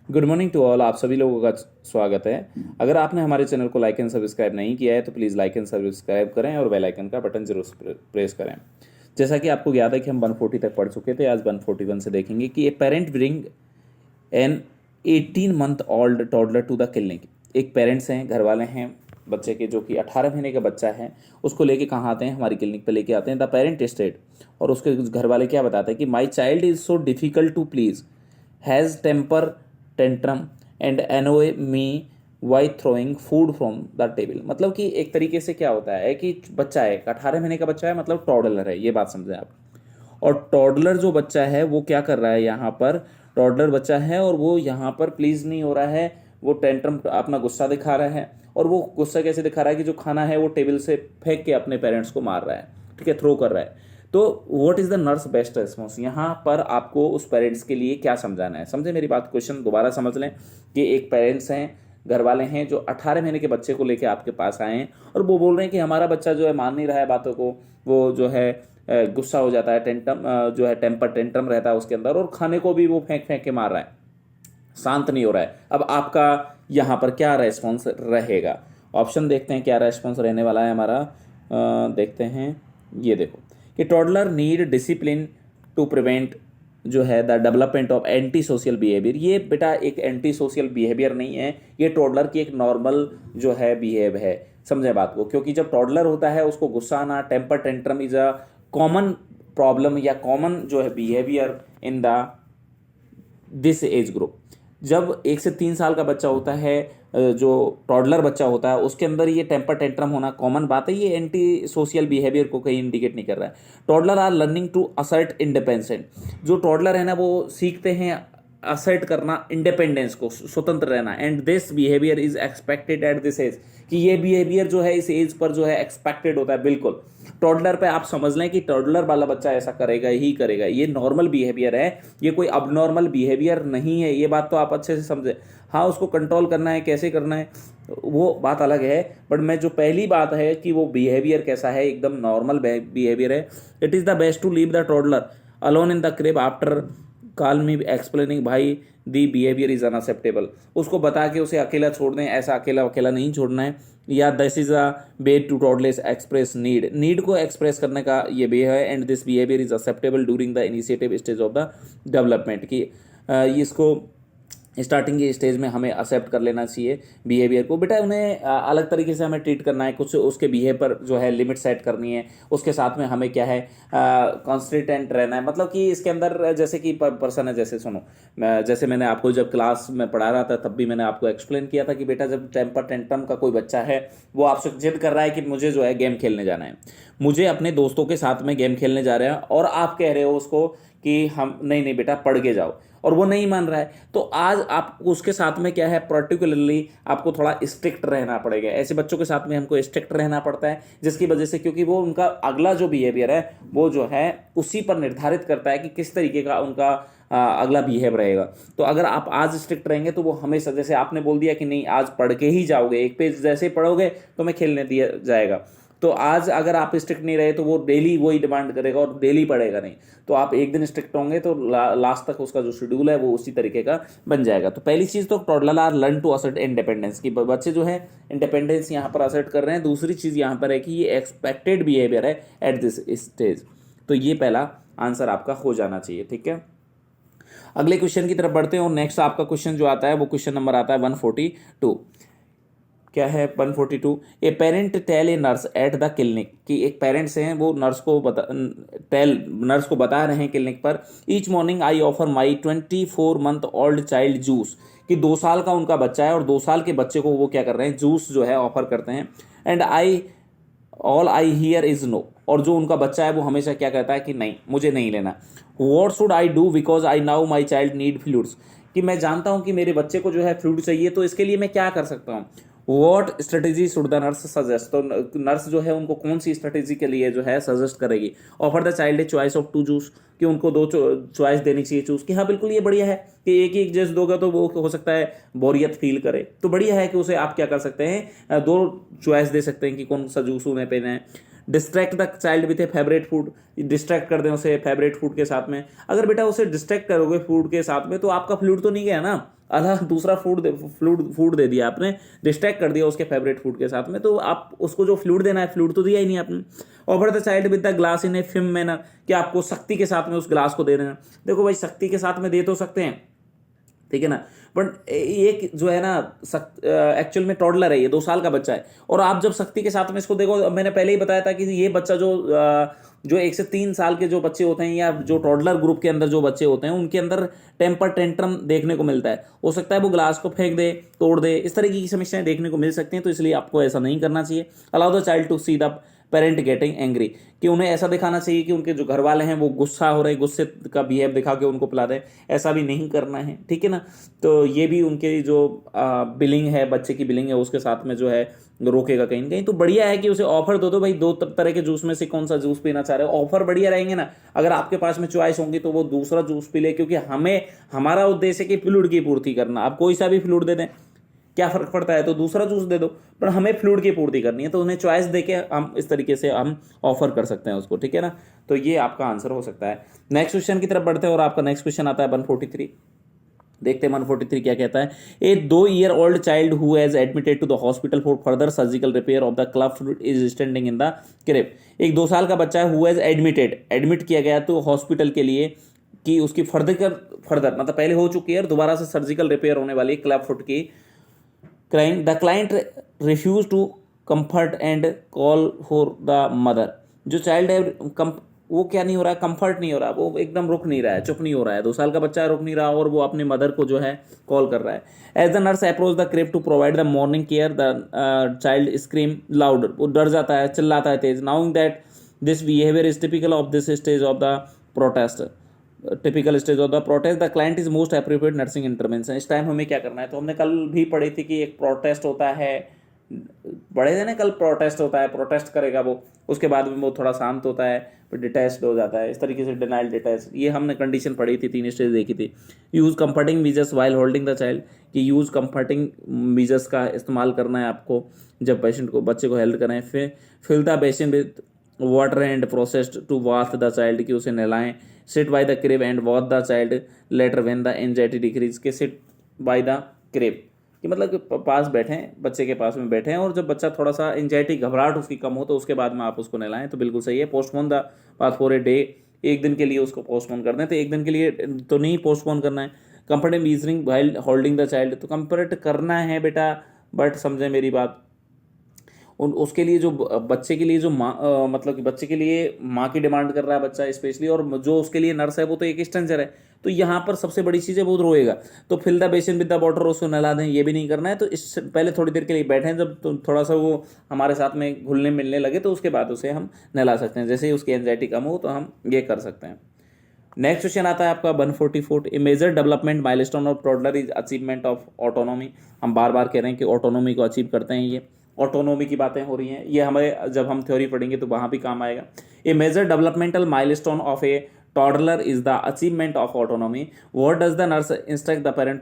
Good morning to all. आप सभी लोगों का स्वागत है। अगर आपने हमारे चैनल को लाइक एंड सब्सक्राइब नहीं किया है तो प्लीज़ लाइक एंड सब्सक्राइब करें और बेल आइकन का बटन जरूर प्रेस करें। जैसा कि आपको याद है कि हम 140 तक पढ़ चुके थे, आज 141 से देखेंगे कि a parent bring an 18 month old toddler to the clinic. एक पेरेंट्स हैं, घर वाले हैं बच्चे के, जो कि 18 महीने का बच्चा है, उसको लेके कहाँ आते हैं? हमारी क्लिनिक पे लेके आते हैं। द पेरेंट स्टेट, और उसके घर वाले क्या बताते हैं कि my child is so difficult to please, has temper tantrum and annoy me by throwing food from the table. मतलब कि एक तरीके से क्या होता है कि बच्चा है, 18 महीने का बच्चा है, मतलब टॉडलर है, ये बात समझें आप। और टॉडलर जो बच्चा है वो क्या कर रहा है यहाँ पर? टॉडलर बच्चा है और वो यहाँ पर प्लीज़ नहीं हो रहा है, वो टेंट्रम, अपना गुस्सा दिखा रहा है। और वो गुस्सा कैसे दिखा रहा है कि जो खाना है वो टेबल से फेंक के अपने पेरेंट्स को मार रहा है, ठीक है, थ्रो कर रहा है। तो what is the nurse best response? यहाँ पर आपको उस पेरेंट्स के लिए क्या समझाना है? समझे मेरी बात, क्वेश्चन दोबारा समझ लें कि एक पेरेंट्स हैं, घर वाले हैं, जो 18 महीने के बच्चे को लेके आपके पास आए हैं और वो बोल रहे हैं कि हमारा बच्चा जो है मान नहीं रहा है बातों को, वो जो है गुस्सा हो जाता है, टेंटम जो है टेम्पर टेंट्रम रहता है उसके अंदर, और खाने को भी वो फेंक फेंक के मार रहा है, शांत नहीं हो रहा है। अब आपका यहाँ पर क्या रेस्पॉन्स रहेगा? ऑप्शन देखते हैं क्या रेस्पॉन्स रहने वाला है हमारा। देखते हैं, ये देखो कि toddler need discipline to prevent जो है the development of anti social behaviour. ये बेटा एक एंटी सोशल बिहेवियर नहीं है, ये टॉडलर की एक नॉर्मल जो है बिहेव है। समझे बात को? क्योंकि जब टॉडलर होता है उसको गुस्सा आना, temper tantrum is a common problem या कॉमन जो है behaviour in the this age group. जब 1 से 3 साल का बच्चा होता है, जो टॉडलर बच्चा होता है, उसके अंदर ये टेम्पर टेंट्रम होना कॉमन बात है। ये एंटी सोशल बिहेवियर को कहीं इंडिकेट नहीं कर रहा है। Toddler are learning to assert independence. जो टॉडलर है ना, वो सीखते हैं असर्ट करना, इंडिपेंडेंस को, स्वतंत्र रहना। And this behaviour is expected at this age, कि ये बिहेवियर जो है इस एज पर जो है एक्सपेक्टेड होता है। बिल्कुल टॉडलर पे आप समझ लें कि टॉडलर वाला बच्चा ऐसा करेगा ही करेगा, ये नॉर्मल बिहेवियर है, ये कोई अबनॉर्मल बिहेवियर नहीं है। ये बात तो आप अच्छे से समझे। हाँ, उसको कंट्रोल करना है, कैसे करना है वो बात अलग है, बट मैं जो पहली बात है कि वो बिहेवियर कैसा है, एकदम नॉर्मल बिहेवियर है। It is the best to leave the toddler alone in the crib after calmly explaining why the behaviour is unacceptable. उसको बता के उसे अकेला छोड़ दें, ऐसा अकेला अकेला नहीं छोड़ना है। या this is a way to toddlers express need को एक्सप्रेस करने का ये वे है। And this behaviour is acceptable during the initiative stage of the development, की इसको स्टार्टिंग के स्टेज में हमें एक्सेप्ट कर लेना चाहिए बिहेवियर को। बेटा उन्हें अलग तरीके से हमें ट्रीट करना है, कुछ उसके बिहेव पर जो है लिमिट सेट करनी है। उसके साथ में हमें क्या है, कॉन्स्टेंट रहना है। मतलब कि इसके अंदर जैसे कि पर्सन है, जैसे सुनो, जैसे मैंने आपको जब क्लास में पढ़ा रहा था तब भी मैंने आपको एक्सप्लेन किया था कि बेटा जब टेम्पर टेंट्रम का कोई बच्चा है, वो आपसे जिद कर रहा है कि मुझे जो है गेम खेलने जाना है, मुझे अपने दोस्तों के साथ में गेम खेलने जा रहे हैं, और आप कह रहे हो उसको कि हम नहीं नहीं बेटा पढ़ के जाओ, और वो नहीं मान रहा है, तो आज आप उसके साथ में क्या है, पर्टिकुलरली आपको थोड़ा स्ट्रिक्ट रहना पड़ेगा। ऐसे बच्चों के साथ में हमको स्ट्रिक्ट रहना पड़ता है, जिसकी वजह से, क्योंकि वो उनका अगला जो बिहेवियर है वो जो है उसी पर निर्धारित करता है कि किस तरीके का उनका अगला बिहेव रहेगा। तो अगर आप आज स्ट्रिक्ट रहेंगे तो वो हमेशा, जैसे आपने बोल दिया कि नहीं आज पढ़ के ही जाओगे, एक पेज जैसे ही पढ़ोगे तो मैं खेलने दिया जाएगा, तो आज अगर आप स्ट्रिक्ट नहीं रहे तो वो डेली वही डिमांड करेगा और डेली पढ़ेगा नहीं। तो आप एक दिन स्ट्रिक्ट होंगे तो लास्ट तक उसका जो शेड्यूल है वो उसी तरीके का बन जाएगा। तो पहली चीज़ तो toddler are learn to assert independence, की बच्चे जो है इंडिपेंडेंस यहाँ पर असर्ट कर रहे हैं। दूसरी चीज़ यहाँ पर है कि ये एक्सपेक्टेड बिहेवियर है एट दिस स्टेज। तो ये पहला आंसर आपका हो जाना चाहिए, ठीक है। अगले क्वेश्चन की तरफ बढ़ते हैं, और नेक्स्ट आपका क्वेश्चन जो आता है वो क्वेश्चन नंबर आता है 142। क्या है 142? A parent tell a nurse at the clinic, कि एक पेरेंट्स हैं वो नर्स को बता रहे हैं क्लिनिक पर, each morning I offer my 24 month old child juice, कि 2 साल का उनका बच्चा है और 2 साल के बच्चे को वो क्या कर रहे हैं, जूस जो है ऑफर करते हैं। And all I hear is no, और जो उनका बच्चा है वो हमेशा क्या कहता है कि नहीं मुझे नहीं लेना। What should I do because I now my child need fluids, कि मैं जानता हूं कि मेरे बच्चे को जो है फ्लूड चाहिए, तो इसके लिए मैं क्या कर सकता हूँ। What strategy should the nurse suggest, तो नर्स जो है उनको कौन सी स्ट्रेटेजी के लिए जो है सजेस्ट करेगी। Offer the child a choice of 2 juice, कि उनको 2 चॉइस देनी चाहिए चूज की। हाँ बिल्कुल ये बढ़िया है कि एक ही एक जज दोगा तो वो हो सकता है बोरियत फील करे, तो बढ़िया है कि उसे आप क्या कर सकते हैं, 2 चॉइस दे सकते हैं कि कौन सा जूस उन्हें पीना है। Distract the child with A favourite food, distract कर दें उसे फेवरेट फूड के साथ में। अगर बेटा उसे डिस्ट्रैक्ट करोगे फूड के साथ में तो आपका फ्लूड तो नहीं गया ना, अलग दूसरा फूड दे दिया आपने, डिस्ट्रैक्ट कर दिया उसके फेवरेट फूड के साथ में, तो आप उसको जो फ्लूड देना है फ्लूड तो दिया ही नहीं आपने। Offer the child with the glass in a firm manner, कि आपको सख्ती के साथ में उस ग्लास को दे देना। देखो भाई सख्ती के साथ में दे तो सकते हैं, ठीक है ना, बट एक जो है ना एक्चुअल में टॉडलर है, ये 2 साल का बच्चा है, और आप जब सख्ती के साथ में इसको देखो, मैंने पहले ही बताया था कि ये बच्चा जो 1 से 3 साल के जो बच्चे होते हैं या जो टॉडलर ग्रुप के अंदर जो बच्चे होते हैं उनके अंदर टेम्पर टेंट्रम देखने को मिलता है। हो सकता है वो ग्लास को फेंक दे, तोड़ दे, इस तरह की समस्याएं देखने को मिल सकती हैं, तो इसलिए आपको ऐसा नहीं करना चाहिए। Allow the child to see the parent getting angry, कि उन्हें ऐसा दिखाना चाहिए कि उनके जो घर वाले हैं वो गुस्सा हो रहे, गुस्से का बिहेव दिखा के उनको पिला दें, ऐसा भी नहीं करना है, ठीक है ना। तो ये भी उनके जो बिलिंग है, बच्चे की बिलिंग है, उसके साथ में जो है रोकेगा कहीं ना कहीं। तो बढ़िया है कि उसे ऑफर दो भाई, 2 तरह के जूस में से कौन सा जूस पीना चाह रहे हो, ऑफर बढ़िया रहेंगे ना। अगर आपके पास में चॉइस होंगी तो वो दूसरा जूस पी ले, क्योंकि हमारा उद्देश्य है कि फ्लूइड की पूर्ति करना। आप कोई सा भी फ्लूइड दे दें, क्या फर्क पड़ता है, तो दूसरा जूस दे दो, पर हमें फ्लूइड की पूर्ति करनी है, तो उन्हें चॉइस देके हम इस तरीके से हम ऑफर कर सकते हैं उसको, ठीक है ना। तो ये आपका आंसर हो सकता है। नेक्स्ट क्वेश्चन की तरफ बढ़ते हैं, और आपका नेक्स्ट क्वेश्चन आता है 143। देखते हैं 143 क्या कहता है। A 2-year-old child who has admitted to the hospital for further surgical repair of the cleft foot is standing in the crib. एक 2 साल का बच्चा है, हु हैज एडमिट किया गया तो हॉस्पिटल के लिए, कि उसकी फर्दर मतलब पहले हो चुकी है और दोबारा से सर्जिकल रिपेयर होने वाली क्लब फुट की। Crime the client refuse to comfort and call for the mother. जो चाइल्ड है वो क्या नहीं हो रहा है, कंफर्ट नहीं हो रहा, वो एकदम रुक नहीं रहा है, चुप नहीं हो रहा है, 2 साल का बच्चा रुक नहीं रहा, और वो अपनी मदर को जो है कॉल कर रहा है। As the nurse approach the crib to provide the morning care the child scream louder, वो डर जाता है, चिल्लाता है तेज। Knowing that this behaviour is typical of this stage of the protest, the client is most appropriate nursing intervention. इस time हमें क्या करना है, तो हमने कल भी पढ़ी थी कि एक प्रोटेस्ट होता है, बड़े दिन कल प्रोटेस्ट होता है, प्रोटेस्ट करेगा वो, उसके बाद में वो थोड़ा शांत होता है, फिर डिटैच्ड हो जाता है, इस तरीके से डिनाइल डिटैच, ये हमने कंडीशन पढ़ी थी, 3 स्टेज देखी थी। Use comforting measures while holding the child, कि यूज़ कंफर्टिंग मीजर्स का इस्तेमाल करना है आपको जब पेशेंट को, बच्चे को हेल्प करें। फिर fill the basin with water and processed to bathe the child, कि उसे नहलाएं। Sit by the crib and bathe the child later when the anxiety decrease, के सिट बाय द क्रेब कि मतलब कि पास बैठें, बच्चे के पास में बैठें, और जब बच्चा थोड़ा सा एंजाइटी घबराहट उसकी कम हो तो उसके बाद में आप उसको नहलाएं, तो बिल्कुल सही है। पोस्टपोन द बात फॉर ए डे, एक दिन के लिए उसको पोस्टपोन कर दें, तो एक दिन के लिए तो नहीं पोस्टपोन करना है। Comfortable weaning while holding the child, तो कंफर्ट करना है बेटा, बट समझे मेरी बात, उसके लिए जो बच्चे के लिए जो माँ मतलब कि बच्चे के लिए माँ की डिमांड कर रहा है बच्चा स्पेशली, और जो उसके लिए नर्स है वो तो एक स्ट्रेंजर है, तो यहाँ पर सबसे बड़ी चीज़ है वो रोएगा, तो fill the basin with the water, उसको नहला दें, ये भी नहीं करना है। तो इस पहले थोड़ी देर के लिए बैठें, जब तो थोड़ा सा वो हमारे साथ में घुलने मिलने लगे तो उसके बाद उसे हम नहला सकते हैं, जैसे ही उसकी एंजाइटी कम हो तो हम ये कर सकते हैं। नेक्स्ट क्वेश्चन आता है आपका 144। A major development milestone of toddler is achievement of autonomy. हम बार बार कह रहे हैं कि ऑटोनॉमी को अचीव करते हैं, ये ऑटोनॉमी की बातें हो रही हैं, ये हमें जब हम थ्योरी पढ़ेंगे तो वहाँ भी काम आएगा। A major developmental milestone of a toddler is the achievement of autonomy. What does the nurse instruct the parent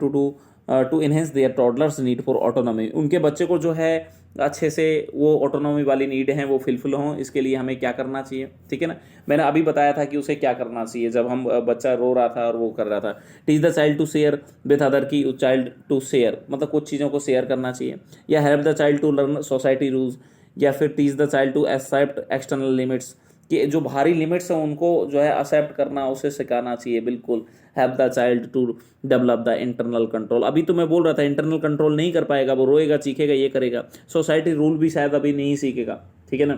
to enhance their toddlers need for autonomy. उनके बच्चे को जो है अच्छे से वो ऑटोनॉमी वाली नीड है वो फिलफिल हों, इसके लिए हमें क्या करना चाहिए, ठीक है ना। मैंने अभी बताया था कि उसे क्या करना चाहिए जब हम बच्चा रो रहा था और वो कर रहा था। Teach the child to share with other, की चाइल्ड टू शेयर मतलब कुछ चीज़ों को शेयर करना चाहिए, या help the child to learn society rules, या फिर teach the child to accept external limits, कि जो बाहरी लिमिट्स हैं उनको जो है एक्सेप्ट करना, उसे सिखाना चाहिए बिल्कुल। Have the child to develop the internal control, अभी तो मैं बोल रहा था इंटरनल कंट्रोल नहीं कर पाएगा, वो रोएगा चीखेगा ये करेगा। सोसाइटी रूल भी शायद अभी नहीं सीखेगा, ठीक है ना,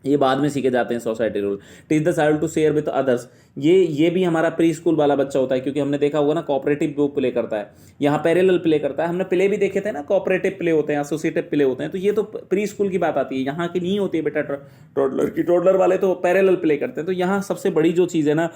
ये बाद में सीखे जाते हैं society rule. Teach the child to share with others, ये भी हमारा प्री स्कूल वाला बच्चा होता है, क्योंकि हमने देखा होगा ना कोऑपरेटिव वो प्ले करता है, यहाँ पैरेलल प्ले करता है। हमने प्ले भी देखे थे ना, कोऑपरेटिव प्ले होते हैं, एसोसिएटिव प्ले होते हैं, तो ये तो प्री स्कूल की बात आती है, यहाँ की नहीं होती है बेटा टोडलर की। टोडलर वाले तो पैरेलल प्ले करते हैं। तो यहाँ सबसे बड़ी जो चीज़ है ना,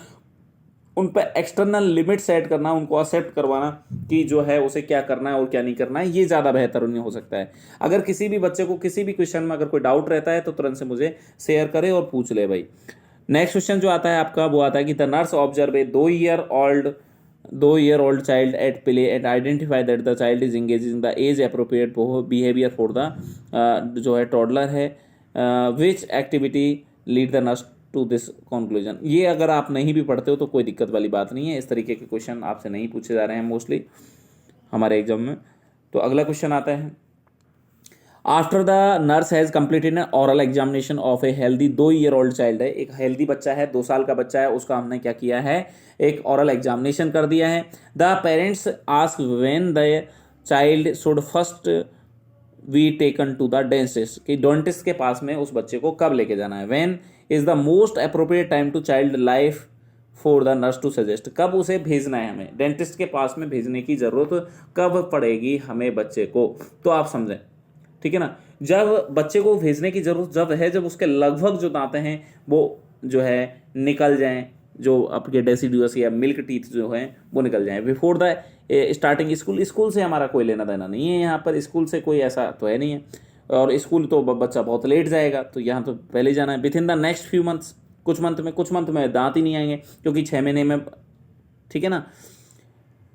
उन पर एक्सटर्नल लिमिट सेट करना, उनको एक्सेप्ट करवाना कि जो है उसे क्या करना है और क्या नहीं करना है, ये ज़्यादा बेहतर उन्हें हो सकता है। अगर किसी भी बच्चे को किसी भी क्वेश्चन में अगर कोई डाउट रहता है तो तुरंत से मुझे शेयर करे और पूछ ले भाई। नेक्स्ट क्वेश्चन जो आता है आपका वो आता है कि the nurse observe a 2-year-old child at play and identify that the child is engage in the age appropriate behaviour for the जो है टॉडलर है। Which activity lead the nurse to this conclusion. ये अगर आप नहीं भी पढ़ते हो तो कोई दिक्कत वाली बात नहीं है, इस तरीके के क्वेश्चन आपसे नहीं पूछे जा रहे हैं मोस्टली। हमारे एग्जाम में। तो अगला क्वेश्चन आता है, after the nurse has completed N oral examination of a healthy 2-year-old child है, एक हेल्दी बच्चा है, 2 साल का बच्चा है, उसका हमने क्या किया है, एक ओरल एग्जामिनेशन कर दिया है। The parents ask when the child should first be taken to the dentist, कि डेंटिस्ट के पास में उस बच्चे को कब लेके जाना है। When is the most appropriate time to child life for the nurse to suggest, कब उसे भेजना है, हमें डेंटिस्ट के पास में भेजने की जरूरत कब पड़ेगी हमें बच्चे को। तो आप समझें, ठीक है ना, जब बच्चे को भेजने की जरूरत जब है जब उसके लगभग जो दांत हैं वो जो है निकल जाएं, जो आपके डेसिडुअस या मिल्क टीथ जो हैं वो निकल जाएं before the starting school. School से हमारा कोई लेना देना नहीं है यहाँ पर, स्कूल से कोई ऐसा तो है नहीं है, और स्कूल तो बच्चा बहुत लेट जाएगा, तो यहाँ तो पहले जाना है। With in the next few months, कुछ मंथ में दांत ही नहीं आएंगे क्योंकि 6 महीने में, ठीक है ना।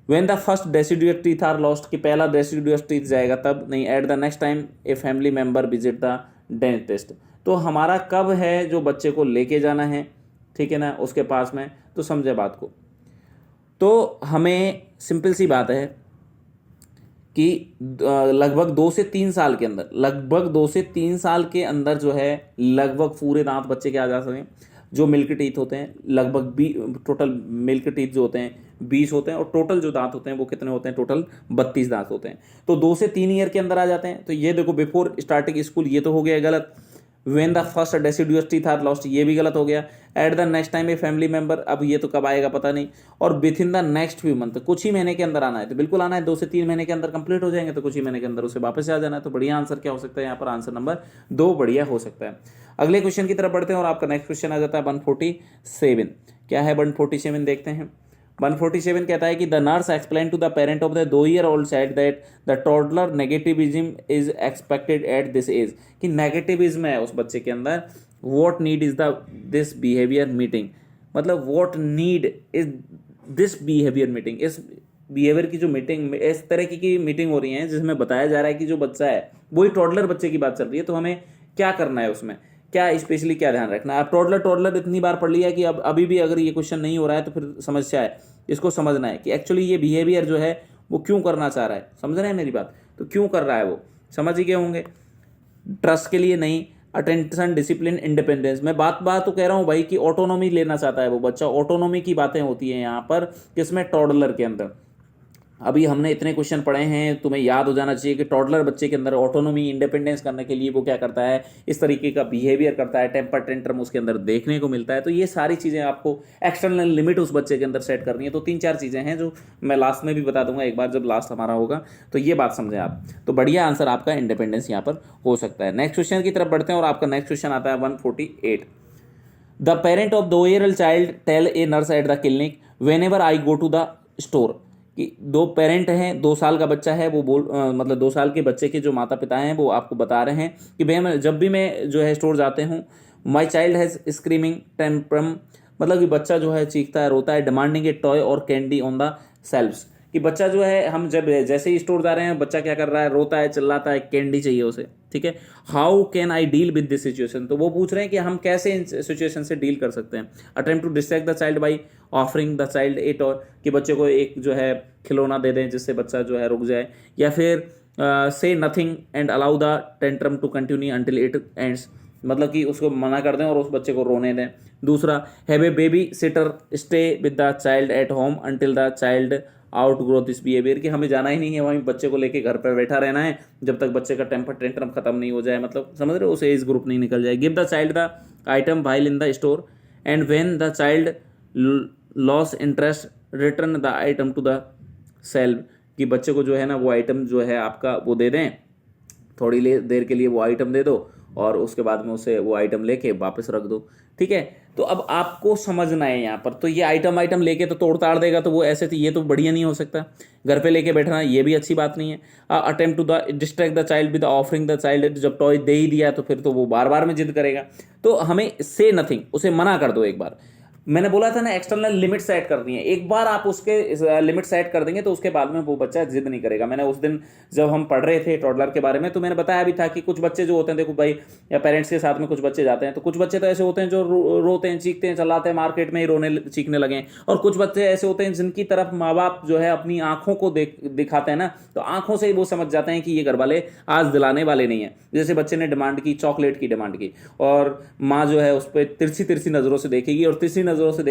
When the first deciduous teeth are lost, कि पहला deciduous teeth जाएगा तब नहीं। At the next time a family member visit the dentist, तो हमारा कब है जो बच्चे को लेके जाना है, ठीक है ना, उसके पास में। तो समझे बात को, तो हमें सिंपल सी बात है कि लगभग 2 से 3 साल के अंदर, लगभग 2 से 3 साल के अंदर जो है लगभग पूरे दांत बच्चे के आ जा सकें। जो मिल्क टीथ होते हैं लगभग टोटल मिल्क टीथ जो होते हैं 20 होते हैं, और टोटल जो दांत होते हैं वो कितने होते हैं, टोटल 32 दांत होते हैं। तो 2 से 3 ईयर के अंदर आ जाते हैं। तो ये देखो, बिफोर स्टार्टिंग स्कूल ये तो हो गया गलत। When the first deciduous teeth are lost, ये भी गलत हो गया। At the next time a family member, अब ये तो कब आएगा पता नहीं। और within the next few month, कुछ ही महीने के अंदर आना है, तो बिल्कुल आना है। 2 से 3 महीने के अंदर कंप्लीट हो जाएंगे, तो कुछ ही महीने के अंदर उसे वापस आ जाना है। तो बढ़िया आंसर क्या हो सकता है यहाँ पर, आंसर नंबर 2 बढ़िया हो सकता है। अगले क्वेश्चन की तरफ बढ़ते हैं और आपका नेक्स्ट क्वेश्चन आ जाता है 147। क्या है 147, देखते हैं। 147 कहता है कि the nurse explain to the parent of the 2-year-old child that the toddler negativism is expected at this age, कि नेगेटिविज्म है उस बच्चे के अंदर। What need is the this behaviour meeting, मतलब what need is this behaviour meeting, इस behaviour की जो मीटिंग, इस तरह की मीटिंग हो रही है जिसमें बताया जा रहा है कि जो बच्चा है वही टॉडलर बच्चे की बात चल रही है, तो हमें क्या करना है, उसमें क्या स्पेशली क्या ध्यान रखना है। अब टॉडलर इतनी बार पढ़ लिया कि अब अभी भी अगर ये क्वेश्चन नहीं हो रहा है तो फिर समस्या है। इसको समझना है कि एक्चुअली ये बिहेवियर जो है वो क्यों करना चाह रहा है, समझ रहे हैं मेरी बात, तो क्यों कर रहा है वो समझ ही गए होंगे। ट्रस्ट के लिए नहीं, अटेंशन, डिसिप्लिन, इंडिपेंडेंस। मैं बात तो कह रहा हूँ भाई कि ऑटोनॉमी लेना चाहता है वो बच्चा, ऑटोनॉमी की बातें होती हैं यहाँ पर किसमें, टॉडलर के अंदर। अभी हमने इतने क्वेश्चन पढ़े हैं, तुम्हें याद हो जाना चाहिए कि टॉडलर बच्चे के अंदर ऑटोनॉमी, इंडिपेंडेंस करने के लिए वो क्या करता है, इस तरीके का बिहेवियर करता है, टेम्पर टेंट्रम उसके अंदर देखने को मिलता है। तो ये सारी चीज़ें आपको एक्सटर्नल लिमिट उस बच्चे के अंदर सेट करनी है। तो 3-4 चीज़ें हैं जो मैं लास्ट में भी बता दूंगा एक बार जब लास्ट हमारा होगा, तो ये बात समझें आप। तो बढ़िया आंसर आपका इंडिपेंडेंस यहाँ पर हो सकता है। नेक्स्ट क्वेश्चन की तरफ बढ़ते हैं और आपका नेक्स्ट क्वेश्चन आता है 148। The parent of 2-year-old child tell a nurse at the clinic whenever I go to the store, कि 2 पेरेंट हैं, 2 साल का बच्चा है, वो मतलब 2 साल के बच्चे के जो माता पिता हैं वो आपको बता रहे हैं कि भैया जब भी मैं जो है स्टोर जाते हूँ, माई चाइल्ड हैज़ स्क्रीमिंग टेम्परम, मतलब कि बच्चा जो है चीखता है, रोता है, डिमांडिंग ए टॉय और कैंडी ऑन द सेल्फ्स, कि बच्चा जो है, हम जब जैसे ही स्टोर जा रहे हैं बच्चा क्या कर रहा है, रोता है, चिल्लाता है, कैंडी चाहिए उसे, ठीक है। How can I deal with this situation, तो वो पूछ रहे हैं कि हम कैसे इन सिचुएशन से डील कर सकते हैं। Attempt to distract the child by offering the child a toy, कि बच्चे को एक जो है खिलौना दे दें जिससे बच्चा जो है रुक जाए, या फिर से nothing and allow the tantrum to continue until it ends, मतलब कि उसको मना कर दें और उस बच्चे को रोने दें। दूसरा, have a baby sitter stay with the child at home until the child out growth this behaviour, कि हमें जाना ही नहीं है, वहीं बच्चे को लेके घर पर बैठा रहना है जब तक बच्चे का टेम्पर टेंट्रम खत्म नहीं हो जाए, मतलब समझ रहे हो, उसे एज ग्रुप नहीं निकल जाए। Give the child the item while in the store and when the child loss interest return the item to the self, कि बच्चे को जो है ना वो आइटम जो है आपका वो दे दें, थोड़ी देर के लिए वो आइटम दे दो और उसके बाद में उसे वो आइटम लेके वापस रख दो, ठीक है। तो अब आपको समझना है यहाँ पर, तो ये आइटम लेके तो तोड़ ताड़ देगा, तो वो ऐसे थी, ये तो बढ़िया नहीं हो सकता। घर पे लेके बैठना ये भी अच्छी बात नहीं है। Attempt to the distract the child with offering the child, जब टॉय दे ही दिया तो फिर तो वो बार बार में जिद करेगा। तो हमें से नथिंग, उसे मना कर दो एक बार। मैंने बोला था ना एक्सटर्नल लिमिट सेट करनी है। एक बार आप उसके लिमिट सेट कर देंगे तो उसके बाद में वो बच्चा जिद नहीं करेगा। मैंने उस दिन जब हम पढ़ रहे थे टॉडलर के बारे में तो मैंने बताया भी था कि कुछ बच्चे जो होते हैं, देखो भाई, या पेरेंट्स के साथ में कुछ बच्चे जाते हैं तो कुछ बच्चे तो ऐसे होते हैं जो रोते हैं, चीखते हैं, चलाते हैं, मार्केट में ही रोने चीखने लगे। और कुछ बच्चे ऐसे होते हैं जिनकी तरफ माँ बाप जो है अपनी आंखों को दिखाते हैं ना, तो आंखों से ही वो समझ जाते हैं कि ये घर वाले आज दिलाने वाले नहीं है। जैसे बच्चे ने डिमांड की, चॉकलेट की डिमांड की, और माँ जो है उस पर तिरछी तिरछी नजरों से देखेगी और तिरछी नजरों से